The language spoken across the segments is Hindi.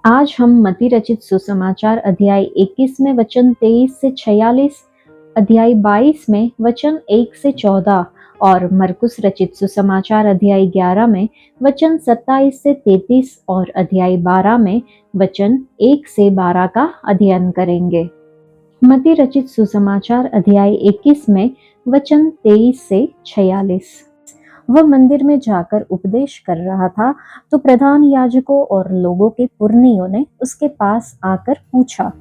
आज हम मत्ती रचित सुसमाचार अध्याय 21 में वचन 23 से 46, अध्याय 22 में वचन 1 से 14 और मरकुस रचित सुसमाचार अध्याय 11 में वचन 27 से 33 और अध्याय 12 में वचन 1 से 12 का अध्ययन करेंगे। मत्ती रचित सुसमाचार अध्याय 21 में वचन 23 से 46। वह मंदिर में जाकर उपदेश कर रहा था तो प्रधान याजकों और लोगों के पुरनियों ने उसके पास आकर पूछा,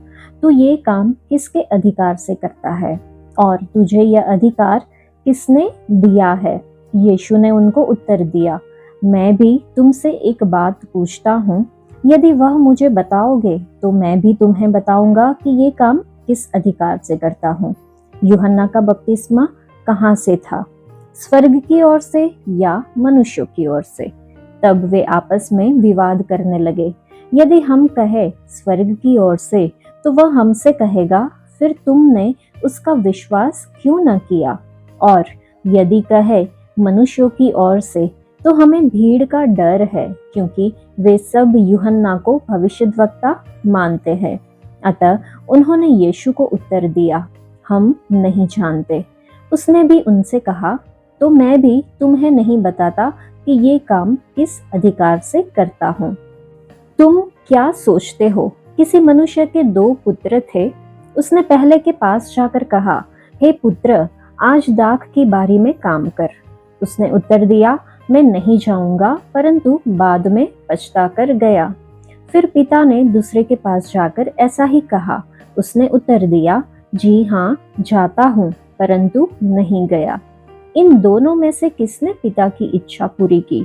तू ये काम किसके अधिकार से करता है और तुझे यह अधिकार किसने दिया है? यीशु ने उनको उत्तर दिया, मैं भी तुमसे एक बात पूछता हूँ, यदि वह मुझे बताओगे तो मैं भी तुम्हें बताऊंगा कि ये काम किस अधिकार से करता हूँ। यूहन्ना का बपतिस्मा कहाँ से था, स्वर्ग की ओर से या मनुष्यों की ओर से? तब वे आपस में विवाद करने लगे। यदि हम कहे स्वर्ग की ओर से तो वह हमसे कहेगा, फिर तुमने उसका विश्वास क्यों न किया? और यदि कहे मनुष्यों की ओर से तो हमें भीड़ का डर है, क्योंकि वे सब यूहन्ना को भविष्यद्वक्ता मानते हैं। अतः उन्होंने यीशु को उत्तर दिया, हम नहीं जानते। उसने भी उनसे कहा, तो मैं भी तुम्हें नहीं बताता कि ये काम किस अधिकार से करता हूँ। तुम क्या सोचते हो? किसी मनुष्य के 2 पुत्र थे। उसने पहले के पास जाकर कहा, हे पुत्र, आज दाख की बारी में काम कर। उसने उत्तर दिया, मैं नहीं जाऊंगा, परंतु बाद में पछता कर गया। फिर पिता ने दूसरे के पास जाकर ऐसा ही कहा। उसने उत्तर दिया, जी हाँ, जाता हूँ, परंतु नहीं गया। इन दोनों में से किसने पिता की इच्छा पूरी की?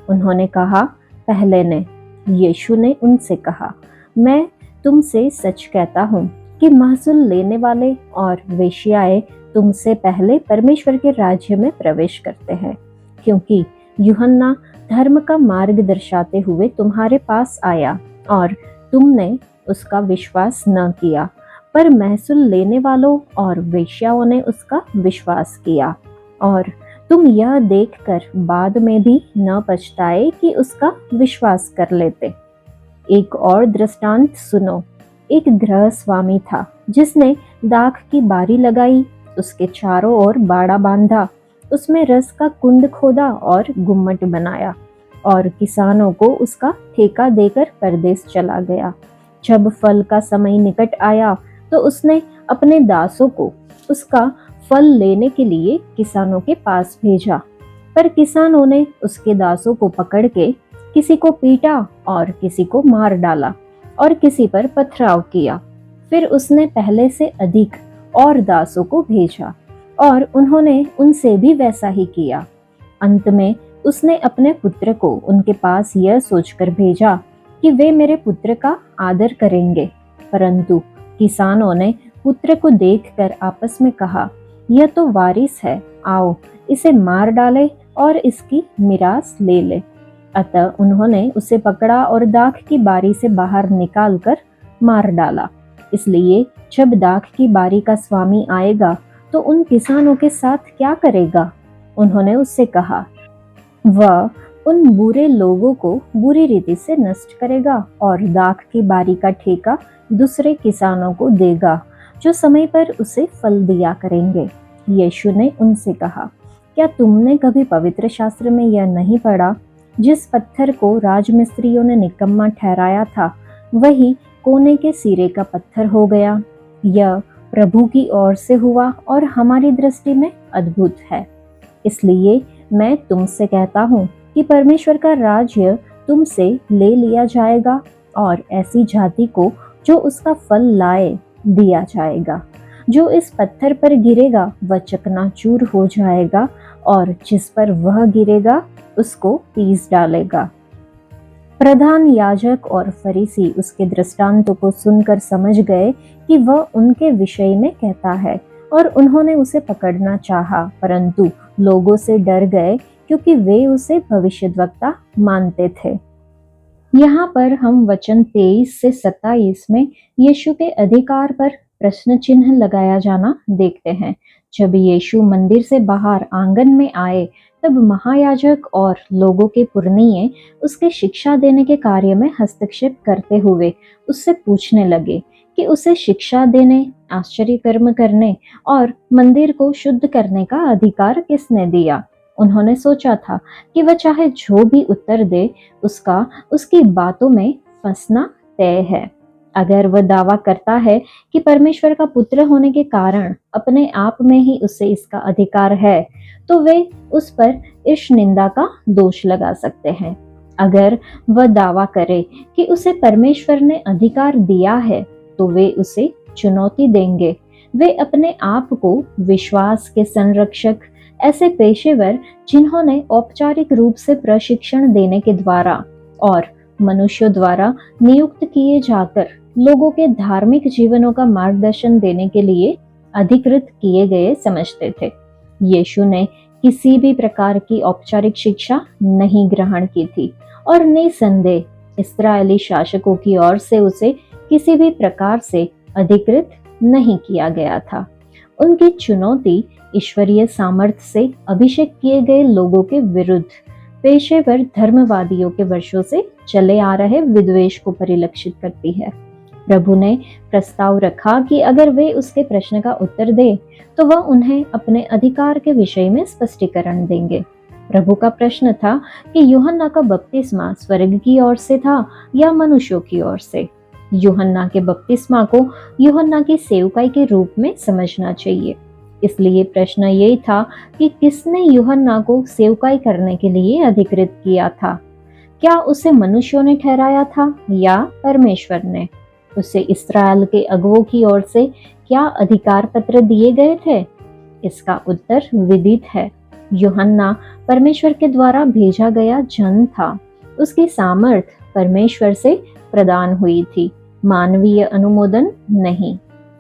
उन्होंने कहा, पहले ने। यीशु ने उनसे कहा, मैं तुमसे सच कहता हूँ कि महसूल लेने वाले और वेश्याएं तुमसे पहले परमेश्वर के राज्य में प्रवेश करते हैं, क्योंकि यूहन्ना धर्म का मार्ग दर्शाते हुए तुम्हारे पास आया और तुमने उसका विश्वास न किया, पर महसूल लेने वालों और वेश्याओं ने उसका विश्वास किया। और तुम यह देखकर बाद में भी न पछताए कि उसका विश्वास कर लेते। एक और दृष्टांत सुनो। एक गृह स्वामी था जिसने दाख की बारी लगाई, उसके चारों ओर बाड़ा बांधा, उसमें रस का कुंड खोदा और गुम्मट बनाया और किसानों को उसका ठेका देकर परदेश चला गया। जब फल का समय निकट आया तो उसने अपने दासों को उसका फल लेने के लिए किसानों के पास भेजा, पर किसानों ने उसके दासों को पकड़ के किसी को पीटा और किसी को मार डाला और किसी पर पथराव किया। फिर उसने पहले से अधिक और दासों को भेजा और उन्होंने उनसे भी वैसा ही किया। अंत में उसने अपने पुत्र को उनके पास यह सोचकर भेजा कि वे मेरे पुत्र का आदर करेंगे, परंतु किसानों ने पुत्र को देखकर आपस में कहा, यह तो वारिस है, आओ इसे मार डाले और इसकी मिरास ले ले। अतः उन्होंने उसे पकड़ा और दाख की बारी से बाहर निकालकर मार डाला। इसलिए जब दाख की बारी का स्वामी आएगा तो उन किसानों के साथ क्या करेगा? उन्होंने उससे कहा, वह उन बुरे लोगों को बुरी रीति से नष्ट करेगा और दाख की बारी का ठेका दूसरे किसानों को देगा, जो समय पर उसे फल दिया करेंगे। यीशु ने उनसे कहा, क्या तुमने कभी पवित्र शास्त्र में यह नहीं पढ़ा, जिस पत्थर को राजमिस्त्रियों ने निकम्मा ठहराया था, वही कोने के सिरे का पत्थर हो गया। यह प्रभु की ओर से हुआ और हमारी दृष्टि में अद्भुत है। इसलिए मैं तुमसे कहता हूँ कि परमेश्वर का राज्य तुमसे ले लिया जाएगा और ऐसी जाति को जो उसका फल लाए दिया जाएगा। जो इस पत्थर पर गिरेगा वह चकनाचूर हो जाएगा और जिस पर वह गिरेगा उसको पीस डालेगा। प्रधान याजक और फरीसी उसके दृष्टांतों को सुनकर समझ गए कि वह उनके विषय में कहता है, और उन्होंने उसे पकड़ना चाहा, परंतु लोगों से डर गए, क्योंकि वे उसे भविष्यद्वक्ता मानते थे। यहाँ पर हम वचन 23 से 27 में यीशु के अधिकार पर प्रश्न चिन्ह लगाया जाना देखते हैं। जब यीशु मंदिर से बाहर आंगन में आए तब महायाजक और लोगों के पुरनिये उसके शिक्षा देने के कार्य में हस्तक्षेप करते हुए उससे पूछने लगे कि उसे शिक्षा देने, आश्चर्य कर्म करने और मंदिर को शुद्ध करने का अधिकार किसने दिया। उन्होंने सोचा था कि वह चाहे जो भी उत्तर दे, उसका उसकी बातों में फंसना तय है। अगर वह दावा करता है कि परमेश्वर का पुत्र होने के कारण अपने आप में ही उसे इसका अधिकार है, तो वे उस पर ईश निंदा का दोष लगा सकते हैं। अगर वह दावा करे कि उसे परमेश्वर ने अधिकार दिया है, तो वे उसे चुनौती देंगे। वे अपने आप को विश्वास के संरक्षक, ऐसे पेशेवर जिन्होंने औपचारिक रूप से प्रशिक्षण देने के द्वारा और मनुष्यों द्वारा नियुक्त किए जाकर लोगों के धार्मिक जीवनों का मार्गदर्शन देने के लिए अधिकृत किए गए समझते थे। यीशु ने किसी भी प्रकार की औपचारिक शिक्षा नहीं ग्रहण की थी और निसंदेह इस्राएली शासकों की ओर से उसे किसी भी प्रकार से अधिकृत नहीं किया गया था। उनकी चुनौती ईश्वरीय सामर्थ्य से अभिषेक किए गए लोगों के विरुद्ध पेशेवर धर्मवादियों के वर्षों से चले आ रहे विद्वेष को परिलक्षित करती है। प्रभु ने प्रस्ताव रखा कि अगर वे उसके प्रश्न का उत्तर दे, तो वह उन्हें अपने अधिकार के विषय में स्पष्टीकरण देंगे। प्रभु का प्रश्न था कि यूहन्ना का बपतिस्मा स्वर्ग की ओर से था या मनुष्यों की ओर से। यूहन्ना के बपतिस्मा को यूहन्ना की सेवकाई के रूप में समझना चाहिए। इसलिए प्रश्न यही था कि किसने यूहन्ना को सेवकाई करने के लिए अधिकृत किया था। क्या उसे मनुष्यों ने ठहराया था या परमेश्वर ने? उसे इस्राएल के अगुवों की ओर से क्या अधिकार पत्र दिए गए थे? इसका उत्तर विदित है। यूहन्ना परमेश्वर के द्वारा भेजा गया जन था। उसकी सामर्थ परमेश्वर से प्रदान हुई थी, मानवीय अनुमोदन नहीं।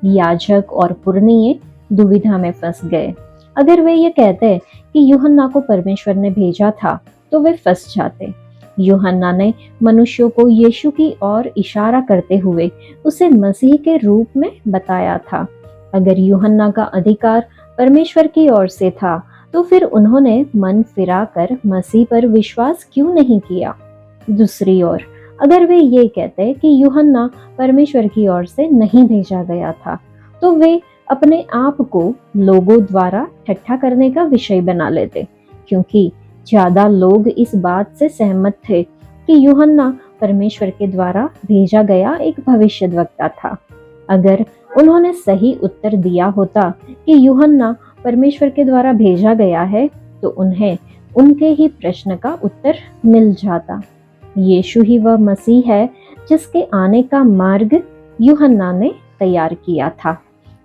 याजक और पुरनिये दुविधा में फंस गए। अगर वे ये कहते कि यूहन्ना को परमेश्वर ने भेजा था, तो वे फंस जाते। यूहन्ना ने मनुष्यों को यीशु की ओर इशारा करते हुए उसे मसीह के रूप में बताया था। अगर यूहन्ना का अधिकार परमेश्वर की ओर से था, तो फिर उन्होंने मन फिराकर मसीह पर विश्वास क्यों नहीं किया? दूसरी ओर, अगर वे ये कहते कि यूहन्ना परमेश्वर की ओर से नहीं भेजा गया था, तो वे अपने आप को लोगों द्वारा ठट्ठा करने का विषय बना लेते, क्योंकि ज्यादा लोग इस बात से सहमत थे कि यूहन्ना परमेश्वर के द्वारा भेजा गया एक भविष्यद्वक्ता था। अगर उन्होंने सही उत्तर दिया होता कि यूहन्ना परमेश्वर के द्वारा भेजा गया है, तो उन्हें उनके ही प्रश्न का उत्तर मिल जाता। यीशु ही वह मसीह है जिसके आने का मार्ग यूहन्ना ने तैयार किया था,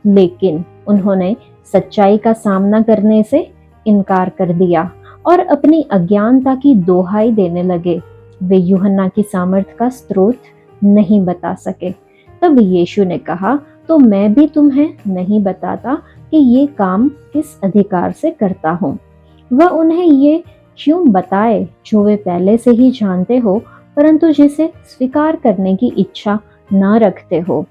लेकिन उन्होंने सच्चाई का सामना करने से इनकार कर दिया और अपनी अज्ञानता की दोहाई देने लगे। वे यूहन्ना की सामर्थ का स्रोत नहीं बता सके। तब यीशु ने कहा, तो मैं भी तुम्हें नहीं बताता कि ये काम किस अधिकार से करता हूँ। वह उन्हें ये क्यों बताए जो वे पहले से ही जानते हो, परंतु जिसे स्वीकार करने की इच्छा न रखते हो।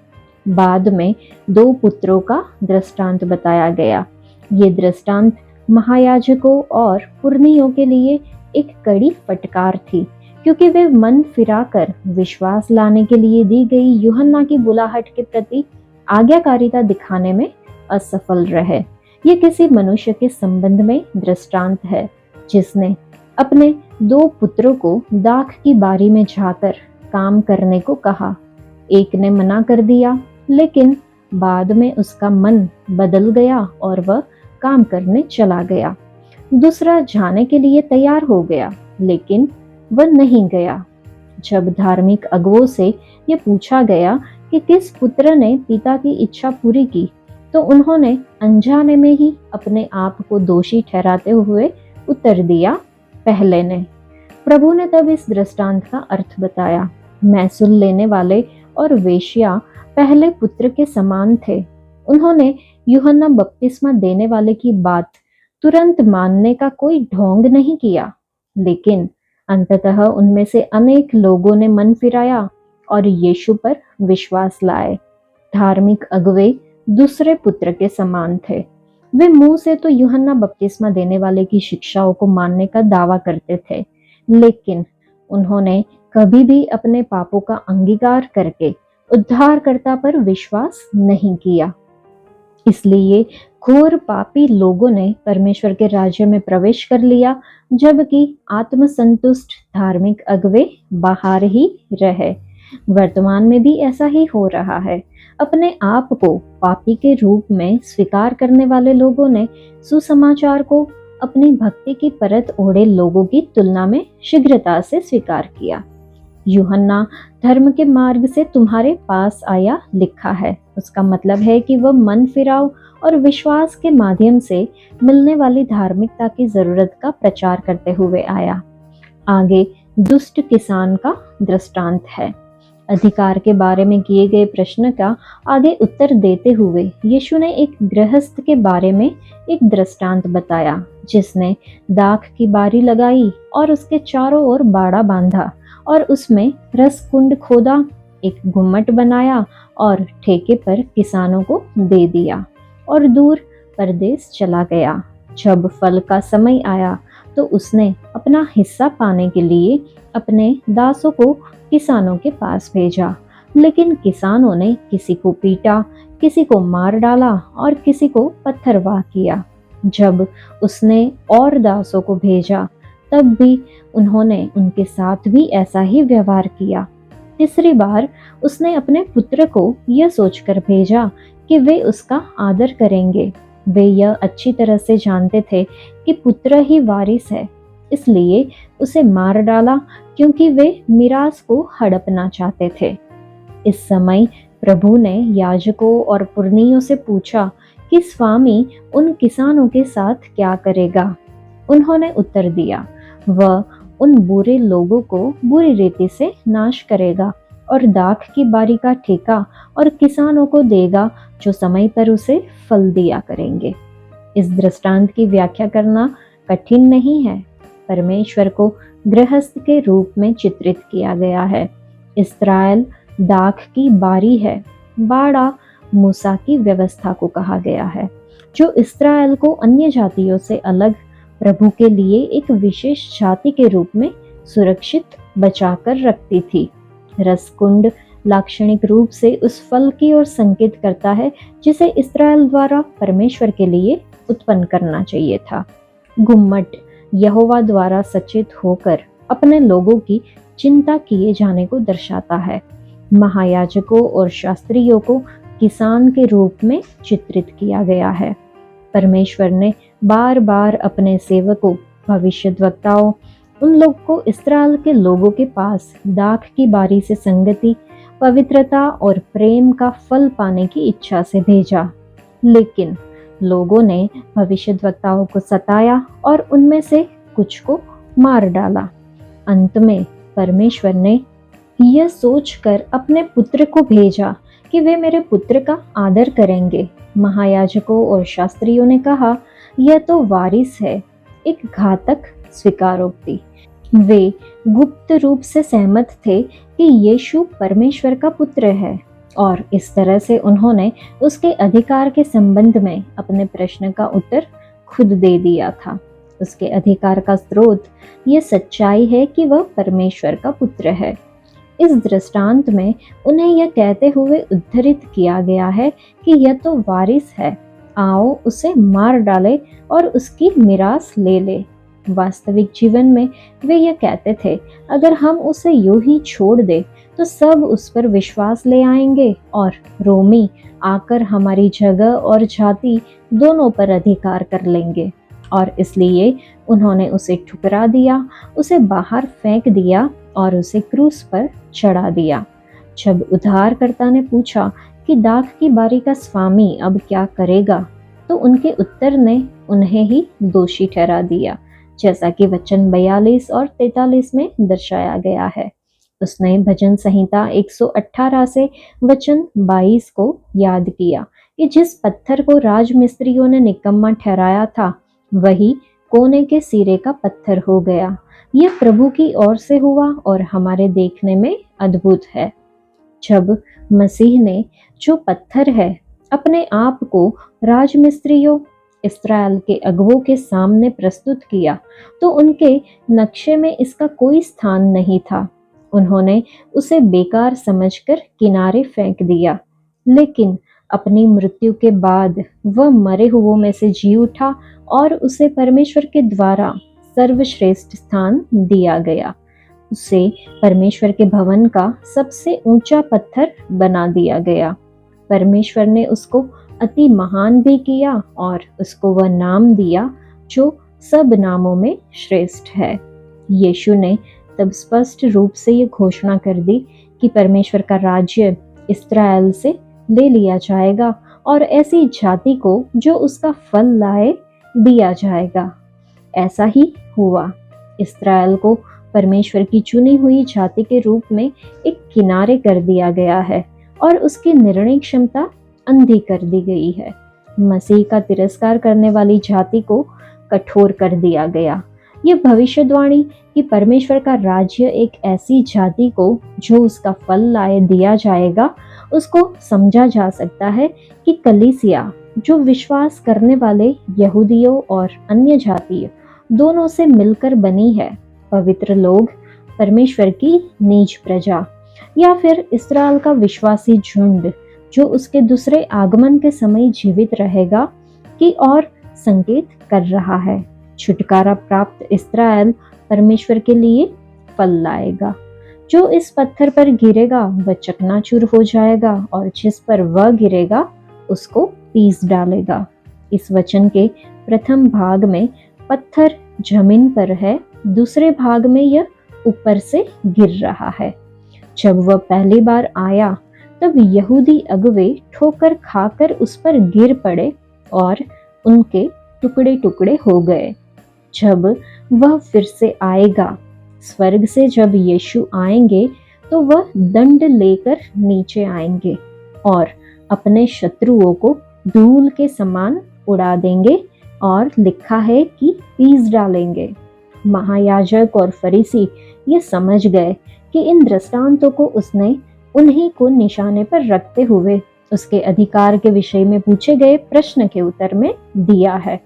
बाद में 2 पुत्रों का दृष्टांत बताया गया। ये दृष्टांत महायाजकों और पुरनियों के लिए एक कड़ी फटकार थी, क्योंकि वे मन फिराकर विश्वास लाने के लिए दी गई यूहन्ना की बुलाहट के प्रति आज्ञाकारिता दिखाने में असफल रहे। ये किसी मनुष्य के संबंध में दृष्टांत है जिसने अपने 2 पुत्रों को दाख की बारी में जाकर काम करने को कहा। एक ने मना कर दिया, लेकिन बाद में उसका मन बदल गया और वह काम करने चला गया। दूसरा जाने के लिए तैयार हो गया, लेकिन वह नहीं गया। जब धार्मिक अगुवों से यह पूछा गया कि किस पुत्र ने पिता की इच्छा पूरी की, तो उन्होंने अनजाने में ही अपने आप को दोषी ठहराते हुए उत्तर दिया, पहले ने। प्रभु ने तब इस दृष्टांत का अर्थ बताया। महसूल लेने वाले और वेश्या पहले पुत्र के समान थे। उन्होंने यूहन्ना बपतिस्मा देने वाले की बात तुरंत मानने का कोई ढोंग नहीं किया, लेकिन अंततः उनमें से अनेक लोगों ने मन फिराया और यीशु पर विश्वास लाए। धार्मिक अगुवे दूसरे पुत्र के समान थे। वे मुंह से तो यूहन्ना बपतिस्मा देने वाले की शिक्षाओं को मानने का दावा करते थे, लेकिन उन्होंने कभी भी अपने पापों का अंगीकार करके उद्धारकर्ता पर विश्वास नहीं किया। इसलिए घोर पापी लोगों ने परमेश्वर के राज्य में प्रवेश कर लिया, जबकि आत्मसंतुष्ट धार्मिक अगुवे बाहर ही रहे। वर्तमान में भी ऐसा ही हो रहा है। अपने आप को पापी के रूप में स्वीकार करने वाले लोगों ने सुसमाचार को अपनी भक्ति की परत ओढ़े लोगों की तुलना में शीघ्रता से स्वीकार किया। यूहन्ना धर्म के मार्ग से तुम्हारे पास आया लिखा है। उसका मतलब है कि वह मन फिराव और विश्वास के माध्यम से मिलने वाली धार्मिकता की जरूरत का प्रचार करते हुए आया। आगे दुष्ट किसान का दृष्टांत है। अधिकार के बारे में किए गए प्रश्न का आगे उत्तर देते हुए यीशु ने एक गृहस्थ के बारे में एक दृष्टांत बताया, जिसने दाख की बारी लगाई और उसके चारों ओर बाड़ा बांधा और उसमें रस कुंड खोदा, एक गुम्मट बनाया और ठेके पर किसानों को दे दिया और दूर परदेश चला गया। जब फल का समय आया तो उसने अपना हिस्सा पाने के लिए अपने दासों को किसानों के पास भेजा, लेकिन किसानों ने किसी को पीटा, किसी को मार डाला और किसी को पत्थरवाह किया। जब उसने और दासों को भेजा तब भी उन्होंने उनके साथ भी ऐसा ही व्यवहार किया। तीसरी बार उसने अपने पुत्र को यह सोचकर भेजा कि वे उसका आदर करेंगे। वे यह अच्छी तरह से जानते थे कि पुत्र ही वारिस है, इसलिए उसे मार डाला, क्योंकि वे मिरास को हड़पना चाहते थे। इस समय प्रभु ने याजकों और पुरनियों से पूछा कि स्वामी उन किसानों के साथ क्या करेगा। उन्होंने उत्तर दिया, वह उन बुरे लोगों को बुरी रीति से नाश करेगा और दाख की बारी का ठेका और किसानों को देगा जो समय पर उसे फल दिया करेंगे। इस दृष्टांत की व्याख्या करना कठिन नहीं है। परमेश्वर को गृहस्थ के रूप में चित्रित किया गया है। इस्राएल दाख की बारी है। बाड़ा मूसा की व्यवस्था को कहा गया है, जो इस्राएल को अन्य जातियों से अलग प्रभु के लिए एक विशेष जाति के रूप में सुरक्षित बचाकर रखती थी। रसकुंड लाक्षणिक रूप से उस फल की ओर संकेत करता है जिसे इस्राएल द्वारा परमेश्वर के लिए उत्पन्न करना चाहिए था। गुम्मट यहोवा द्वारा सचेत होकर अपने लोगों की चिंता किए जाने को दर्शाता है। महायाजकों और शास्त्रियों को किसान के रूप में चित्रित किया गया है। परमेश्वर ने बार बार अपने सेवकों भविष्यद्वक्ताओं उन लोग को इस्राएल के लोगों के पास दाख की बारी से संगति, पवित्रता और प्रेम का फल पाने की इच्छा से भेजा, लेकिन लोगों ने भविष्यद्वक्ताओं को सताया और उनमें से कुछ को मार डाला। अंत में परमेश्वर ने यह सोचकर अपने पुत्र को भेजा कि वे मेरे पुत्र का आदर करेंगे। महायाजकों और शास्त्रियों ने कहा, यह तो वारिस है, एक घातक स्वीकारोक्ति। वे गुप्त रूप से सहमत थे कि यीशु परमेश्वर का पुत्र है और इस तरह से उन्होंने उसके अधिकार के संबंध में अपने प्रश्न का उत्तर खुद दे दिया था। उसके अधिकार का स्रोत यह सच्चाई है कि वह परमेश्वर का पुत्र है। इस दृष्टांत में उन्हें यह कहते हुए उद्धृत किया गया है कि यह तो वारिस है, आओ उसे मार डाले और उसकी मिरास ले ले। वास्तविक जीवन में वे यह कहते थे, अगर हम उसे यूं ही छोड़ दे तो सब उस पर विश्वास ले आएंगे और रोमी आकर हमारी जगह और जाति दोनों पर अधिकार कर लेंगे। और इसलिए उन्होंने उसे ठुकरा दिया, उसे बाहर फेंक दिया और उसे क्रूस पर चढ़ा दिया। जब उद्धारकर्ता ने पूछा कि दाख की बारी का स्वामी अब क्या करेगा, तो उनके उत्तर ने उन्हें ही दोषी ठहरा दिया, जैसा कि वचन 42 और 43 में दर्शाया गया है। उसने भजन संहिता 118 से वचन 22 को याद किया कि जिस पत्थर को राजमिस्त्रियों ने निकम्मा ठहराया था, वही कोने के सिरे का पत्थर हो गया। यह प्रभु की ओर से हुआ और हमारे देखने में अद्भुत है। जब मसीह ने, जो पत्थर है, अपने आप को राजमिस्त्रियों इस्राएल के अगुवों के सामने प्रस्तुत किया तो उनके नक्शे में इसका कोई स्थान नहीं था। उन्होंने उसे बेकार समझकर किनारे फेंक दिया। लेकिन अपनी मृत्यु के बाद वह मरे हुओं में से जी उठा और उसे परमेश्वर के द्वारा सर्वश्रेष्ठ स्थान दिया गया। उसे परमेश्वर के भवन का सबसे ऊंचा पत्थर बना दिया गया। परमेश्वर ने उसको अति महान भी किया और उसको वह नाम दिया जो सब नामों में श्रेष्ठ है। यीशु ने तब स्पष्ट रूप से ये घोषणा कर दी कि परमेश्वर का राज्य इस्राएल से ले लिया जाएगा और ऐसी जाति को जो उसका फल लाए दिया जाएगा। ऐसा ही हुआ। इस्राएल को परमेश्वर की चुनी हुई जाति के रूप में एक किनारे कर दिया गया है और उसकी निर्णय क्षमता अंधी कर दी गई है। मसीह का तिरस्कार करने वाली जाति को कठोर कर दिया गया। ये भविष्यवाणी कि परमेश्वर का राज्य एक ऐसी जाति को जो उसका फल लाए दिया जाएगा, उसको समझा जा सकता है कि कलीसिया जो विश्वास करने वाले यहूदियों और अन्य जातीय दोनों से मिलकर बनी है, पवित्र लोग, परमेश्वर की निज प्रजा, या फिर इस्राएल का विश्वासी झुंड जो उसके दूसरे आगमन के समय जीवित रहेगा, की ओर संकेत कर रहा है। छुटकारा प्राप्त इस्राएल परमेश्वर के लिए फल लाएगा। जो इस पत्थर पर गिरेगा वह चकनाचूर हो जाएगा और जिस पर वह गिरेगा उसको पीस डालेगा। इस वचन के प्रथम भाग में पत्थर जमीन पर है, दूसरे भाग में यह ऊपर से गिर रहा है। जब वह पहली बार आया तब यहूदी अगुवे ठोकर खाकर उस पर गिर पड़े और उनके टुकड़े टुकड़े हो गए। जब वह फिर से आएगा, स्वर्ग से जब यीशु आएंगे तो वह दंड लेकर नीचे आएंगे और अपने शत्रुओं को धूल के समान उड़ा देंगे और लिखा है कि पीस डालेंगे। महायाजक और फरीसी ये समझ गए कि इन दृष्टांतों को उसने उन्हीं को निशाने पर रखते हुए उसके अधिकार के विषय में पूछे गए प्रश्न के उत्तर में दिया है।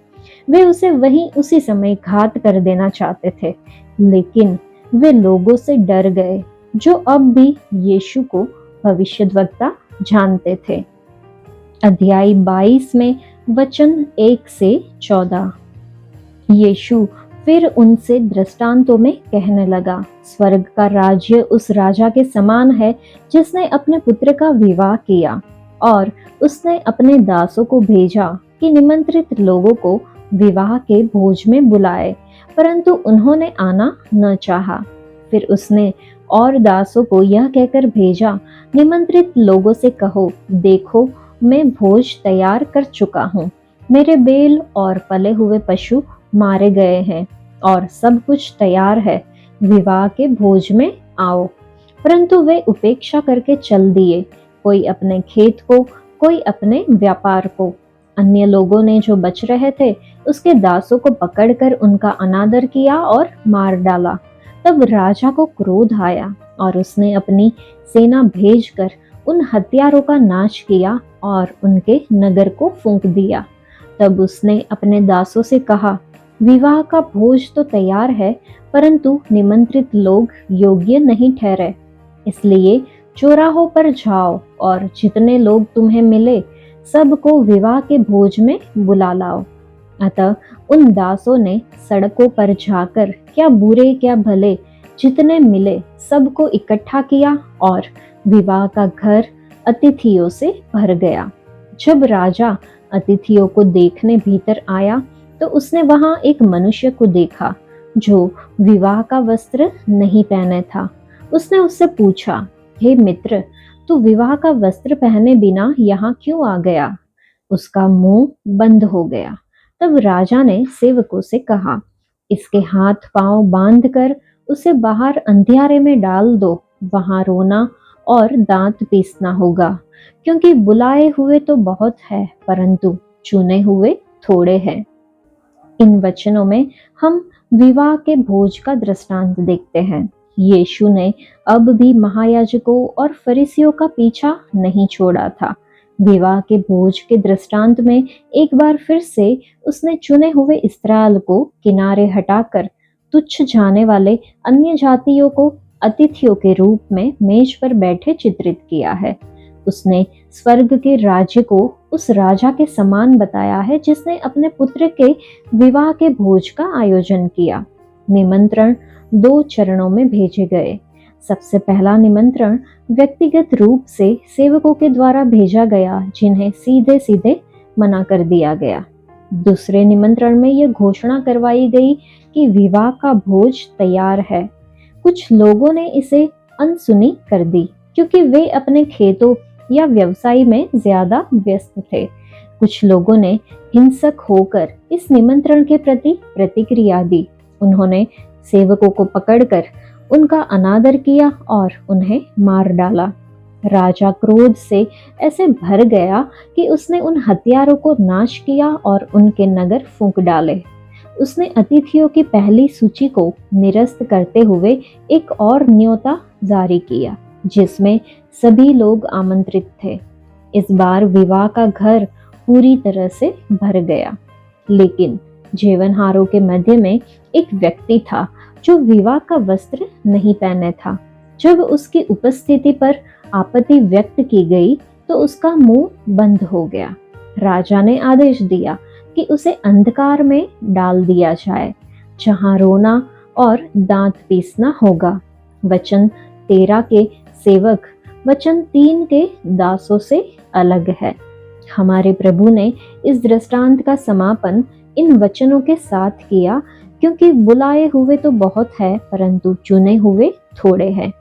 वे उसे वहीं उसी समय घात कर देना चाहते थे, लेकिन वे लोगों से डर गए जो अब भी यीशु को भविष्यद्वक्ता जानते थे। अध्याय 22 में वचन 1 से 14। यीशु फिर उनसे दृष्टांतों में कहने लगा, स्वर्ग का राज्य उस राजा के समान है जिसने अपने पुत्र का विवाह किया और उसने अपने दासों को भेजा कि निमंत्रित लोगों को विवाह के भोज में बुलाए, परंतु उन्होंने आना न चाहा। फिर उसने और दासों को यह कहकर भेजा, निमंत्रित लोगों से कहो, देखो मैं भोज तैयार कर चुका हूँ, मेरे बैल और पले हुए पशु मारे गए हैं और सब कुछ तैयार है, विवाह के भोज में आओ। परंतु वे उपेक्षा करके चल दिए, कोई अपने खेत को, कोई अपने व्यापार को। अन्य लोगों ने जो बच रहे थे उसके दासों को पकड़कर उनका अनादर किया और मार डाला। तब राजा को क्रोध आया और उसने अपनी सेना भेजकर उन हत्यारों का नाश किया और उनके नगर को फूंक दिया। तब उसने अपने दासों से कहा, विवाह का भोज तो तैयार है, परंतु निमंत्रित लोग योग्य नहीं ठहरे। इसलिए चौराहों पर जाओ और जितने लोग तुम्हें मिले सबको विवाह के भोज में बुला लाओ। अतः उन दासों ने सड़कों पर जाकर क्या बुरे क्या भले जितने मिले सबको इकट्ठा किया और विवाह का घर अतिथियों से भर गया। जब राजा अतिथियों को देखने भीतर आया तो उसने वहां एक मनुष्य को देखा जो विवाह का वस्त्र नहीं पहने था। उसने उससे पूछा, हे मित्र, तू विवाह का वस्त्र पहने बिना यहाँ क्यों आ गया? उसका मुंह बंद हो गया। तब राजा ने सेवकों से कहा, इसके हाथ पांव बांधकर उसे बाहर अंधियारे में डाल दो, वहां रोना और दांत पीसना होगा, क्योंकि बुलाए हुए तो बहुत है परंतु चुने हुए थोड़े हैं। इन वचनों में हम विवाह के भोज का दृष्टांत देखते हैं। यीशु ने अब भी महायाजकों और फरीसियों का पीछा नहीं छोड़ा था। विवाह के भोज के दृष्टांत में एक बार फिर से उसने चुने हुए इस्राएल को किनारे हटाकर तुच्छ जाने वाले अन्य जातियों को अतिथियों के रूप में मेज पर बैठे चित्रित किया है। उसने स्वर्ग के राज्य को उस राजा के समान बताया है जिसने अपने पुत्र के विवाह के भोज का आयोजन किया। निमंत्रण 2 चरणों में भेजे गए। सबसे पहला निमंत्रण व्यक्तिगत रूप से सेवकों के द्वारा भेजा गया, जिन्हें सीधे सीधे मना कर दिया गया। दूसरे निमंत्रण में यह घोषणा करवाई गई कि विवाह का भोज तैयार है। कुछ लोगों ने इसे अनसुनी कर दी क्योंकि वे अपने खेतों या व्यवसाय में ज्यादा व्यस्त थे। कुछ लोगों ने हिंसक होकर इस निमंत्रण के प्रति प्रतिक्रिया दी। उन्होंने सेवकों को पकड़कर उनका अनादर किया और उन्हें मार डाला। राजा क्रोध से ऐसे भर गया कि उसने उन हथियारों को नाश किया और उनके नगर फूंक डाले। उसने अतिथियों की पहली सूची को निरस्त करते हुए एक और न्योता जारी किया जिसमें सभी लोग आमंत्रित थे। इस बार विवाह का घर पूरी तरह से भर गया, लेकिन जीवनहारों के मध्य में एक व्यक्ति था जो विवाह का वस्त्र नहीं पहने था। जब उसकी उपस्थिति पर आपत्ति व्यक्त की गई तो उसका मुंह बंद हो गया। राजा ने आदेश दिया कि उसे अंधकार में डाल दिया जाए, जहां रोना और दांत पीसना होगा। वचन 13 के सेवक वचन 3 के दासों से अलग है। हमारे प्रभु ने इस दृष्टांत का समापन इन वचनों के साथ किया, क्योंकि बुलाए हुए तो बहुत है परंतु चुने हुए थोड़े हैं।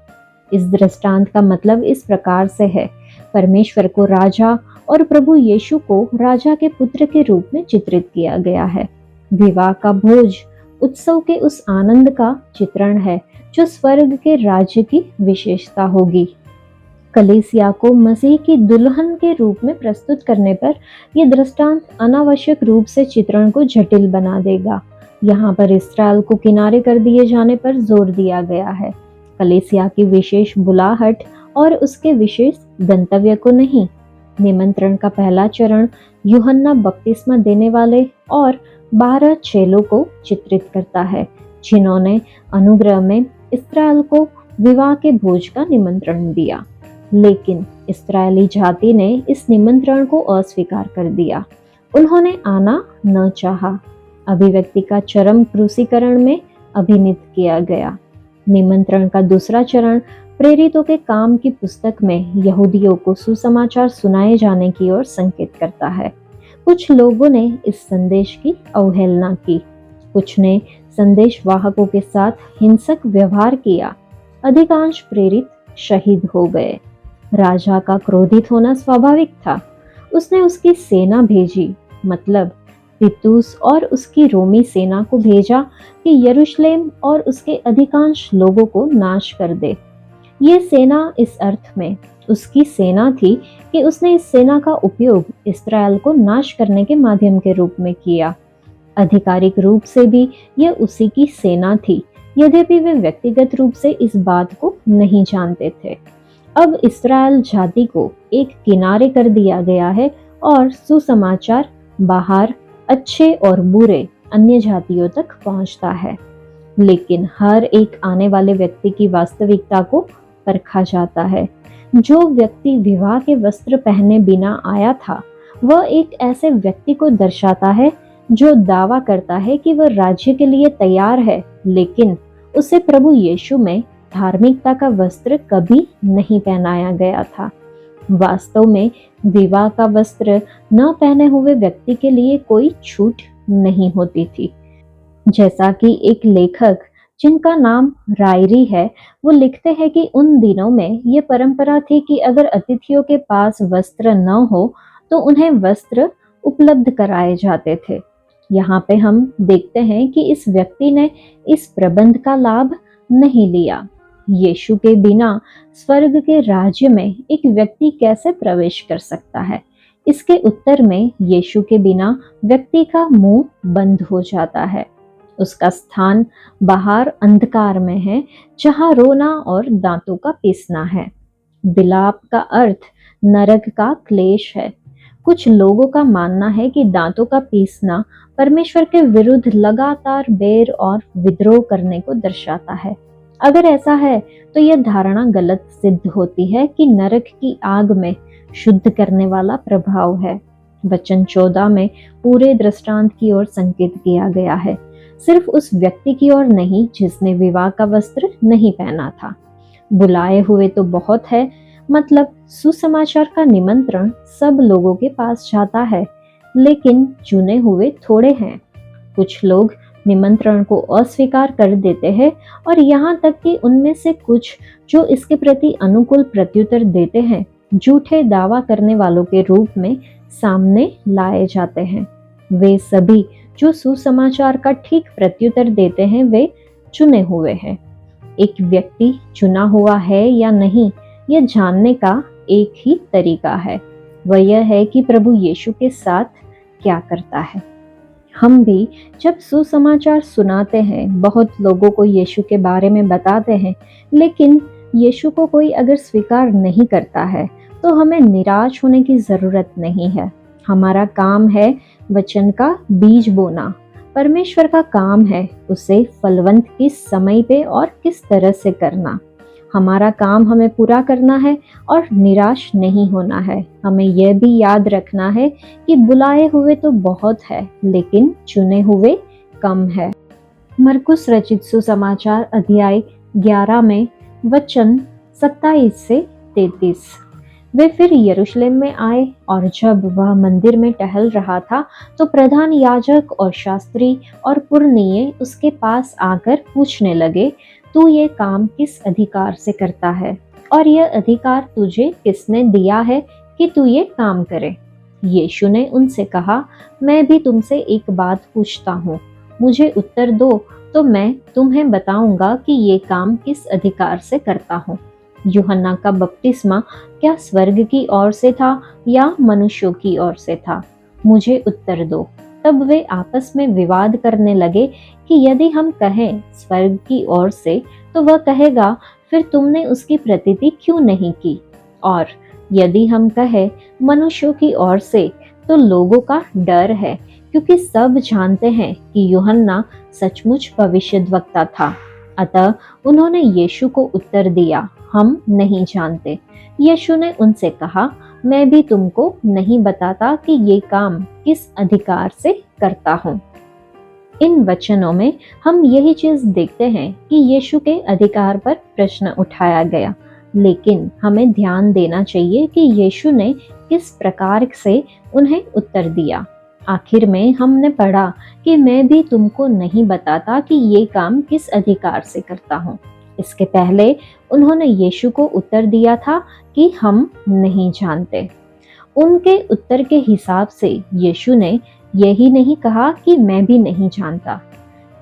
इस दृष्टांत का मतलब इस प्रकार से है। परमेश्वर को राजा और प्रभु यीशु को राजा के पुत्र के रूप में चित्रित किया गया है। विवाह का भोज उत्सव के उस आनंद का चित्रण है जो स्वर्ग के राज्य की विशेषता होगी। कलीसिया को मसीह की दुल्हन के रूप में प्रस्तुत करने पर यह दृष्टांत अनावश्यक रूप से चित्रण को जटिल बना देगा। यहाँ पर इस्राएल को किनारे कर दिए जाने पर जोर दिया गया है, कलीसिया की विशेष बुलाहट और उसके विशेष गंतव्य को नहीं। निमंत्रण का पहला चरण यूहन्ना बपतिस्मा देने वाले और 12 चेलों को चित्रित करता है, जिन्होंने अनुग्रह में इस्राएल को विवाह के भोज का निमंत्रण दिया। लेकिन इस्राएली जाति ने इस निमंत्रण को अस्वीकार कर दिया। उन्होंने आना न चाहा। अभिव्यक्ति का चरम क्रूसीकरण में अभिनीत किया गया। निमंत्रण का दूसरा चरण प्रेरितों के काम की पुस्तक में यहूदियों को सुसमाचार सुनाए जाने की ओर संकेत करता है। कुछ लोगों ने इस संदेश की अवहेलना की। कुछ ने संदेश वाहकों के साथ हिंसक व्यवहार किया। अधिकांश प्रेरित शहीद हो गए। राजा का क्रोधित होना स्वाभाविक था। उसने उसकी सेना भेजी, मतलब तीतुस और उसकी रोमी सेना को भेजा कि यरूशलेम और उसके अधिकांश लोगों को नाश कर दे। ये सेना इस अर्थ में उसकी सेना थी कि उसने इस सेना का उपयोग इस्राएल को नाश करने के माध्यम के रूप में किया। आधिकारिक रूप से भी यह उसी की सेना थी, यद्यपि वे व्यक्तिगत रूप से इस बात को नहीं जानते थे। अब इस्राएल जाति को एक किनारे कर दिया गया है और सुसमाचार बाहर अच्छे और बुरे अन्य जातियों तक पहुंचता है। लेकिन हर एक आने वाले व्यक्ति की वास्तविकता को परखा जाता है। जो व्यक्ति विवाह के वस्त्र पहने बिना आया था, वह एक ऐसे व्यक्ति को दर्शाता है जो दावा करता है कि वह राज्य के लिए तैयार है, लेकिन उसे प्रभु यीशु में धार्मिकता का वस्त्र कभी नहीं पहनाया गया था। वास्तव में विवाह का वस्त्र न पहने हुए व्यक्ति के लिए कोई छूट नहीं होती थी। जैसा कि एक लेखक जिनका नाम रायरी है, वो लिखते हैं कि उन दिनों में ये परंपरा थी कि अगर अतिथियों के पास वस्त्र न हो तो उन्हें वस्त्र उपलब्ध कराए जाते थे। यहाँ पे हम देखते हैं कि इस व्यक्ति ने इस प्रबंध का लाभ नहीं लिया। यीशु के बिना स्वर्ग के राज्य में एक व्यक्ति कैसे प्रवेश कर सकता है? इसके उत्तर में यीशु के बिना व्यक्ति का मुंह बंद हो जाता है। उसका स्थान बाहर अंधकार में है, जहां रोना और दांतों का पीसना है। विलाप का अर्थ नरक का क्लेश है। कुछ लोगों का मानना है कि दांतों का पीसना परमेश्वर के विरुद्ध लगातार बैर और विद्रोह करने को दर्शाता है। अगर ऐसा है तो यह धारणा गलत सिद्ध होती है कि नरक की आग में शुद्ध करने वाला प्रभाव है। वचन 14 में पूरे दृष्टांत की ओर संकेत किया गया है, सिर्फ उस व्यक्ति की ओर नहीं जिसने विवाह का वस्त्र नहीं पहना था। बुलाए हुए तो बहुत है, मतलब सुसमाचार का निमंत्रण सब लोगों के पास जाता है, लेकिन चुने हुए थोड़े हैं। कुछ लोग निमंत्रण को अस्वीकार कर देते हैं और यहाँ तक कि उनमें से कुछ जो इसके प्रति अनुकूल प्रत्युत्तर देते हैं, झूठे दावा करने वालों के रूप में सामने लाए जाते हैं। वे सभी जो सुसमाचार का ठीक प्रत्युत्तर देते हैं वे चुने हुए हैं। एक व्यक्ति चुना हुआ है या नहीं, यह जानने का एक ही तरीका है, वह यह है कि प्रभु यीशु के साथ क्या करता है। हम भी जब सुसमाचार सुनाते हैं, बहुत लोगों को यीशु के बारे में बताते हैं, लेकिन यीशु को कोई अगर स्वीकार नहीं करता है तो हमें निराश होने की जरूरत नहीं है। हमारा काम है वचन का बीज बोना। परमेश्वर का काम है उसे फलवंत किस समय पे और किस तरह से करना। हमारा काम हमें पूरा करना है और निराश नहीं होना है। हमें यह भी याद रखना है कि बुलाए हुए तो बहुत है, लेकिन चुने हुए कम है। मरकुस रचित सुसमाचार अध्याय 11 में वचन 27 से 33। वे फिर यरूशलेम में आए और जब वह मंदिर में टहल रहा था तो प्रधान याजक और शास्त्री और पुरनिये उसके पास आकर पूछने लगे, तू ये काम किस अधिकार से करता है और यह अधिकार तुझे किसने दिया है कि तू ये काम करे? यीशु ने उनसे कहा, मैं भी तुमसे एक बात पूछता हूँ, मुझे उत्तर दो तो मैं तुम्हें बताऊंगा कि ये काम किस अधिकार से करता हूँ। यूहन्ना का बपतिस्मा क्या स्वर्ग की ओर से था या मनुष्यों की ओर से था? मुझे उत्तर दो। तब वे आपस में विवाद करने लगे कि यदि हम कहें स्वर्ग की ओर से तो वह कहेगा, फिर तुमने उसकी प्रतीति क्यों नहीं की? और यदि हम कहें मनुष्यों की ओर से तो लोगों का डर है, क्योंकि सब जानते हैं कि यूहन्ना सचमुच भविष्यद्वक्ता था। अतः उन्होंने यीशु को उत्तर दिया, हम नहीं जानते। यीशु ने उनसे कहा, मैं भी तुमको नहीं बताता कि ये काम किस अधिकार से करता हूँ। इन वचनों में हम यही चीज देखते हैं कि यीशु के अधिकार पर प्रश्न उठाया गया, लेकिन हमें ध्यान देना चाहिए कि यीशु ने किस प्रकार से उन्हें उत्तर दिया। आखिर में हमने पढ़ा कि मैं भी तुमको नहीं बताता कि ये काम किस अधिकार से करता हूँ। इसके पहले उन्होंने यीशु को उत्तर दिया था कि हम नहीं जानते। उनके उत्तर के हिसाब से यीशु ने यही नहीं कहा कि मैं भी नहीं जानता,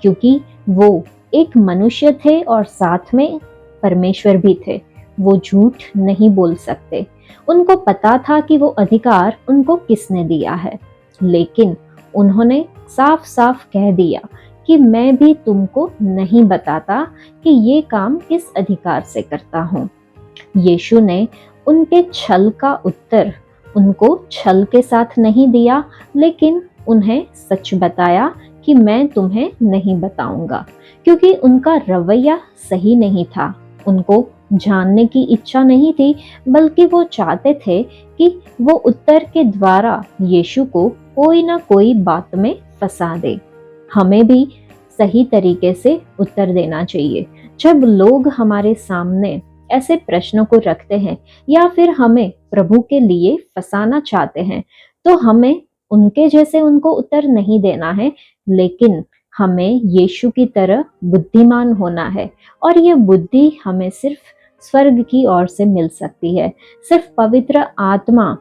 क्योंकि वो एक मनुष्य थे और साथ में परमेश्वर भी थे। वो झूठ नहीं बोल सकते। उनको पता था कि वो अधिकार उनको किसने दिया है, लेकिन उन्होंने साफ साफ कह दिया कि मैं भी तुमको नहीं बताता कि ये काम किस अधिकार से करता हूँ। यीशु ने उनके छल का उत्तर उनको छल के साथ नहीं दिया, लेकिन उन्हें सच बताया कि मैं तुम्हें नहीं बताऊंगा, क्योंकि उनका रवैया सही नहीं था। उनको जानने की इच्छा नहीं थी, बल्कि वो चाहते थे कि वो उत्तर के द्वारा यीशु को कोई ना कोई बात में फंसा दे। हमें भी सही तरीके से उत्तर देना चाहिए। जब लोग हमारे सामने ऐसे प्रश्नों को रखते हैं या फिर हमें प्रभु के लिए फंसाना चाहते हैं, तो हमें उनके जैसे उनको उत्तर नहीं देना है, लेकिन हमें यीशु की तरह बुद्धिमान होना है। और ये बुद्धि हमें सिर्फ स्वर्ग की ओर से मिल सकती है। सिर्फ पवित्र आत्मा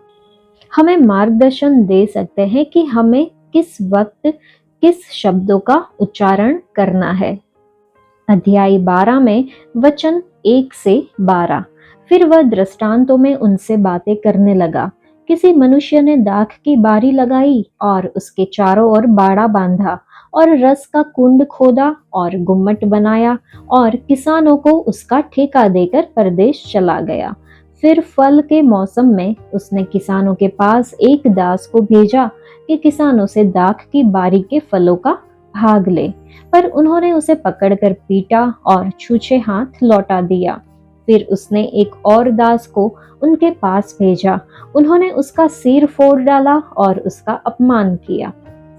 हमें मार्गदर्शन दे सकते हैं कि हमें किस वक्त किस शब्दों का उच्चारण करना है। अध्याय 12 में वचन 1 से 12। फिर वह दृष्टांतों में उनसे बातें करने लगा। किसी मनुष्य ने दाख की बारी लगाई और उसके चारों ओर बाड़ा बांधा और रस का कुंड खोदा और गुम्मट बनाया और किसानों को उसका ठेका देकर परदेश चला गया। फिर फल के मौसम में उसने किसानों के पास एक दास को भेजा कि किसानों से दाख की बारी के फलों का भाग ले, पर उन्होंने उसे पकड़कर पीटा और छूछे हाथ लौटा दिया। फिर उसने एक और दास को उनके पास भेजा, उन्होंने उसका सिर फोड़ डाला और उसका अपमान किया।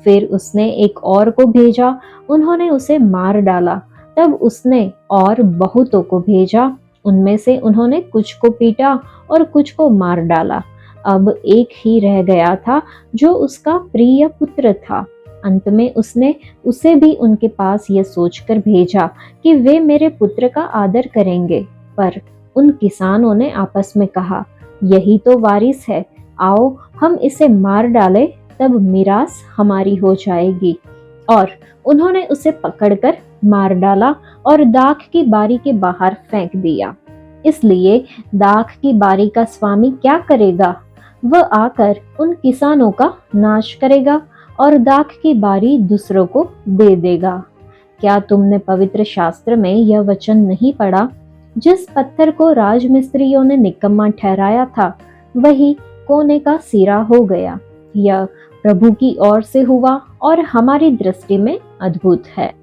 फिर उसने एक और को भेजा, उन्होंने उसे मार डाला। तब उसने और बहुतों को भेजा, उनमें से उन्होंने कुछ को पीटा और कुछ को मार डाला। अब एक ही रह गया था जो उसका प्रिय पुत्र था। अंत में उसने उसे भी उनके पास यह सोचकर भेजा कि वे मेरे पुत्र का आदर करेंगे। पर उन किसानों ने आपस में कहा, यही तो वारिस है, आओ हम इसे मार डालें, तब मिरास हमारी हो जाएगी। और उन्होंने उसे पकड़कर मार डाला और दाख की बारी के बाहर फेंक दिया। इसलिए दाख की बारी का स्वामी क्या करेगा? वह आकर उन किसानों का नाश करेगा और दाख की बारी दूसरों को दे देगा। क्या तुमने पवित्र शास्त्र में यह वचन नहीं पढ़ा? जिस पत्थर को राजमिस्त्रियों ने निकम्मा ठहराया था, वही कोने का सिरा हो गया। यह प्रभु की ओर से हुआ और हमारी दृष्टि में अद्भुत है।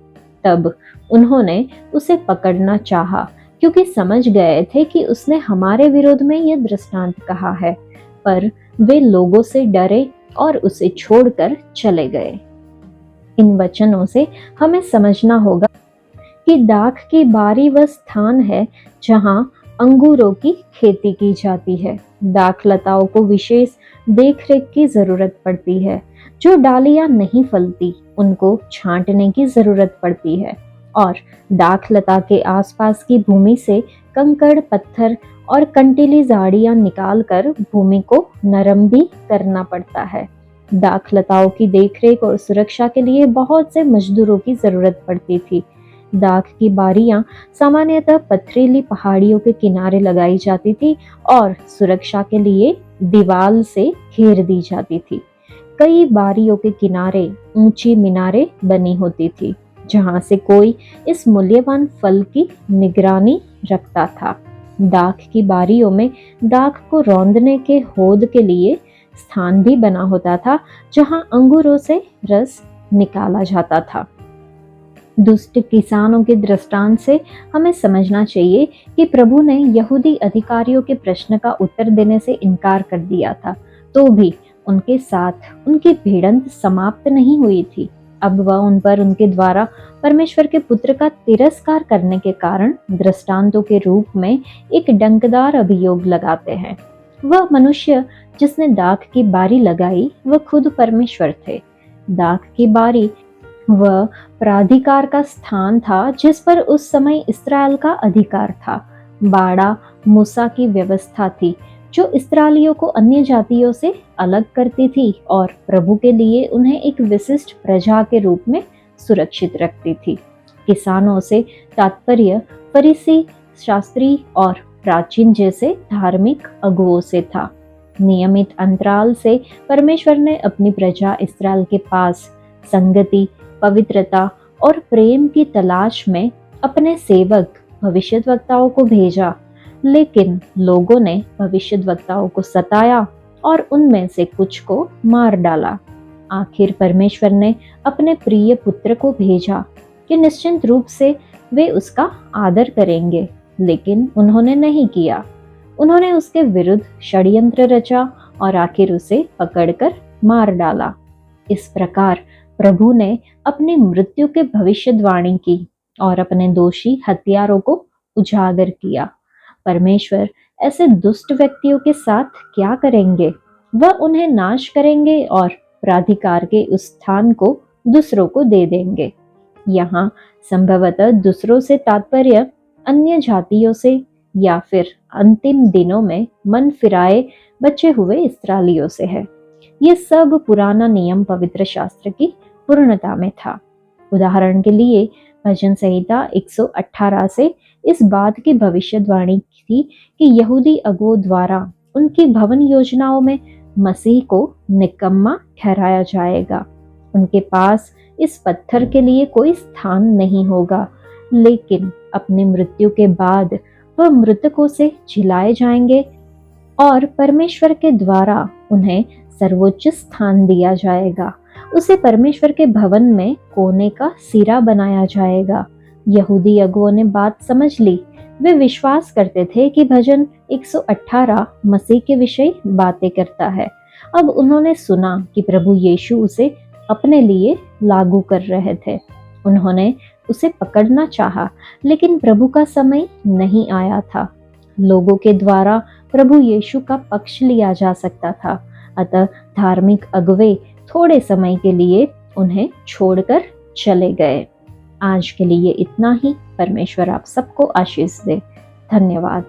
तब उन्होंने उसे पकड़ना चाहा, क्योंकि समझ गए थे कि उसने हमारे विरोध में यह दृष्टांत कहा है, पर वे लोगों से डरे और उसे छोड़कर चले गए। इन वचनों से हमें समझना होगा कि दाख की बारी वह स्थान है जहां अंगूरों की खेती की जाती है। दाख लताओं को विशेष देखरेख की जरूरत पड़ती है। जो डालियां नहीं फलती, उनको छांटने की जरूरत पड़ती है और दाख लता के आसपास की भूमि से कंकड़, पत्थर और कंटीली झाड़ियां निकालकर भूमि को नरम भी करना पड़ता है। दाख लताओं की देखरेख और सुरक्षा के लिए बहुत से मजदूरों की जरूरत पड़ती थी। दाख की बारियां सामान्यतः पथरीली पहाड़ियों के किनारे लगाई जाती थी और सुरक्षा के लिए दीवार से घेर दी जाती थी। कई बारियों के किनारे ऊंची मीनारें बनी होती थी, जहां से कोई इस मूल्यवान फल की निगरानी रखता था। दाख की बारियों में दाख को रौंदने के होद के लिए स्थान भी बना होता था, जहां अंगूरों से रस निकाला जाता था। दुष्ट किसानों के दृष्टांत से हमें समझना चाहिए कि प्रभु ने यहूदी अधिकारियों के प्रश्न का उत्तर देने से इनकार कर दिया था, तो भी उनके साथ उनकी भिड़ंत समाप्त नहीं हुई थी। अब वह उन पर उनके द्वारा परमेश्वर के पुत्र का तिरस्कार करने के कारण दृष्टांतों के रूप में एक डंकदार अभियोग लगाते हैं। वह मनुष्य जिसने दाख की बारी लगाई, वह खुद परमेश्वर थे। दाख की बारी वह प्राधिकार का स्थान था जिस पर उस समय इस्राएल का अधिकार था। बाड़ा मूसा की व्यवस्था थी जो इस्राएलियों को अन्य जातियों से अलग करती थी और प्रभु के लिए उन्हें एक विशिष्ट प्रजा के रूप में सुरक्षित रखती थी। किसानों से तात्पर्य फरीसी, शास्त्री और प्राचीन जैसे धार्मिक अगुओं से था। नियमित अंतराल से परमेश्वर ने अपनी प्रजा इस्राएल के पास संगति, पवित्रता और प्रेम की तलाश में अपने सेवक भविष्यद्वक्ताओं को भेजा, लेकिन लोगों ने भविष्यद्वक्ताओं को सताया और उनमें से कुछ को मार डाला। आखिर परमेश्वर ने अपने प्रिय पुत्र को भेजा कि निश्चित रूप से वे उसका आदर करेंगे, लेकिन उन्होंने नहीं किया। उन्होंने उसके विरुद्ध षड्यंत्र रचा और आखिर उसे पकड़कर मार डाला। इस प्रकार प्रभु ने अपनी मृत्यु के भविष्यवाणी की और अपने दोषी हत्यारों को उजागर किया। परमेश्वर ऐसे दुष्ट व्यक्तियों के साथ क्या करेंगे? वह उन्हें नाश करेंगे और प्राधिकार के उस स्थान को दूसरों को दे देंगे। यहाँ संभवतः दूसरों से तात्पर्य अन्य जातियों से या फिर अंतिम दिनों में मन फिराए बचे हुए इस्राएलियों से है। ये सब पुराना नियम पवित्र शास्त्र की पूर्णता में था। उदाहरण के लिए भजन संहिता 118 से इस बात की भविष्यवाणी थी कि यहूदी अगुओं द्वारा उनकी भवन योजनाओं में मसीह को निकम्मा ठहराया जाएगा। उनके पास इस पत्थर के लिए कोई स्थान नहीं होगा, लेकिन अपनी मृत्यु के बाद वह मृतकों से जिलाए जाएंगे और परमेश्वर के द्वारा उन्हें सर्वोच्च स्थान दिया जाएगा। उसे परमेश्वर के भवन में कोने का सिरा बनाया जाएगा। यहूदी अगुओं ने बात समझ ली। वे विश्वास करते थे कि भजन 118 मसीह के विषय बातें करता है। अब उन्होंने सुना कि प्रभु यीशु उसे अपने लिए लागू कर रहे थे। उन्होंने उसे पकड़ना चाहा, लेकिन प्रभु का समय नहीं आया था। लोगों के द्वारा प्रभु यीशु का पक्ष लिया जा सकता था, अतः धार्मिक अगुवे थोड़े समय के लिए उन्हें छोड़कर चले गए। आज के लिए इतना ही। परमेश्वर आप सबको आशीष दे। धन्यवाद।